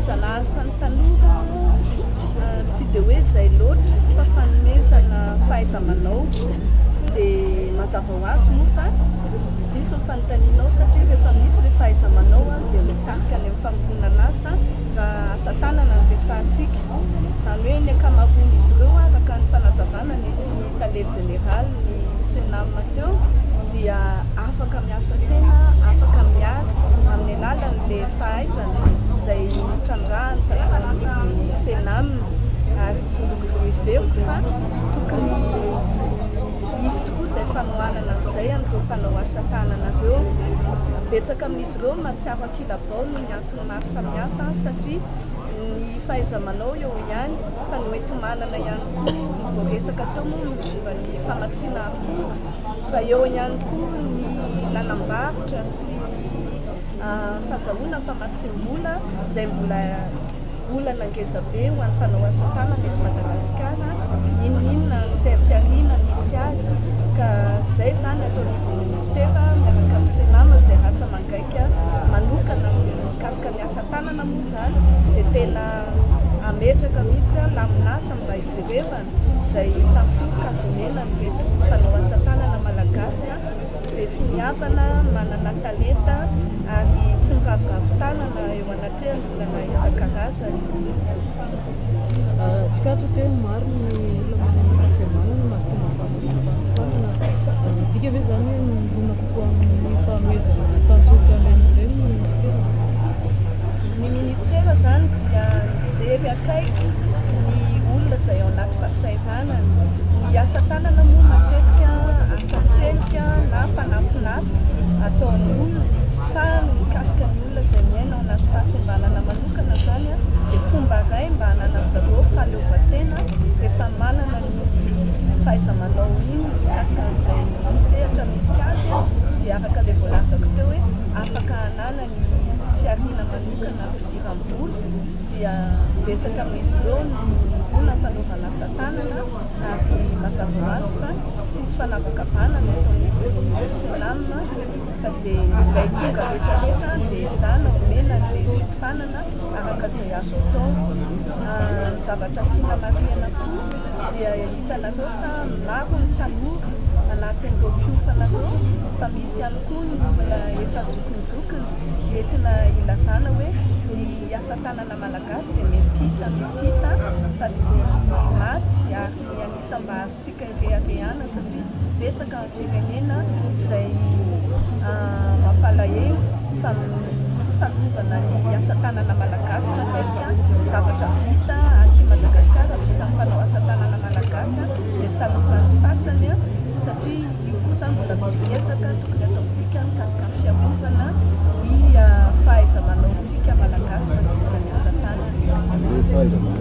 fanomezana asan'ny tanora tsy dia hoe izay loatra fa fanomezana fahaiza-manao dia mazava ho azy moa fa tsy diso ny fanontanianao satria rehefa misy ilay fahaiza-manao dia mitarika any amin'ny famoronana asa raha asa tanana ny resahantsika. Izany hoe ny ankamaroan'izy ireo araka ny fanazavana ny tale général ny senam teo dia afaka miasa tena, afaka miary amin'ny alalan'ilay fahaizana izay mitrandrahany taton'ny senam ary miveko fa tokony izy tokoa izay fanohanana an'izay an'ireo mpanao asa tananareo. Betsaka amin'izy ireo mahatsiaro ankilabao no ny antony maro samihafa satria ny fahaiza-manao eo ihany fa ny hoentomanana ihany koa ny voaresaka teo moa momba ny famatsiana akoho fa eo ihany koa ny lanam-barotra sy fahazahoana famatsim-bola izay mbola olana ngeza-be ho an'ny mpanao asa tanana eto Madagasikara. Inona serim-piarina misy azy ka izay izany ataon'ny ministera miaraka amin'ny senama izay ratsa mangaika manokana mikasika ny asa tanana moa izany dia tena ametraka mihitsy laminasa mba hijerevana izay tantsoka azomena ny reto mpanao asa tanana malagasy be finiavana, manana talenta ary tsy miravoravo tanana eo anatrehany olana isan-karazany. Tsikato tena maro ny olona manana fahaiza-manao no mahazo tonga fahafanana. Dika ve izany hoe mimbona kokoa amin'ny fanomezana tantsoka amin'ireny ny ministera? Ny ministera izany dia mijery akaiky ny olona izay ao anaty fahasahiranana. Ny asa tanana moa matetika asa-tselika na fanampin'asa ataon'ny olona fa mikasika ny olona izay miaina ao anaty fahasembanana manokana izany dia fomba iray mba hanana zareo fahaleovan-tena rehefa manana ny fahaiza-manao iny mikasika an'izay misehatra misy azy dia araka ilay voalazako teo hoe afaka hanana ny fiarina manokana fidiram-bola dia betsaka amin'izy ireo no mbola fanaovana asa tanana ary mazava ho azy fa tsisy fanavakavanana ataon'ny senam fa dia izay tonga rehetrarehetra dia izany omena ny fiofanana araka izay azo atao. Ny zavatra tiana marihana koa dia hitanareo fa maro ny tanora anatin'ireo mpihofanareo fa misy ihany koa ny olona efa zokonjokony entina ilazana hoe ny asa tanana malagasy dia mipita fa tsy maty ary anisany mba azontsika ireharehana satria betsaka ny firenena izay mampalahelo fa salovana ny asa tanana malagasy matetika zavatra vita aty Madagasikara vita amin'ny mpanao asa tanana malagasy dia salovan'ny sasany satria io koa izany mbola misy ezaka tokony ataontsika mikasika ny fiarovana ny fahaiza-manaontsika malagasy manodidina ny asa tanana.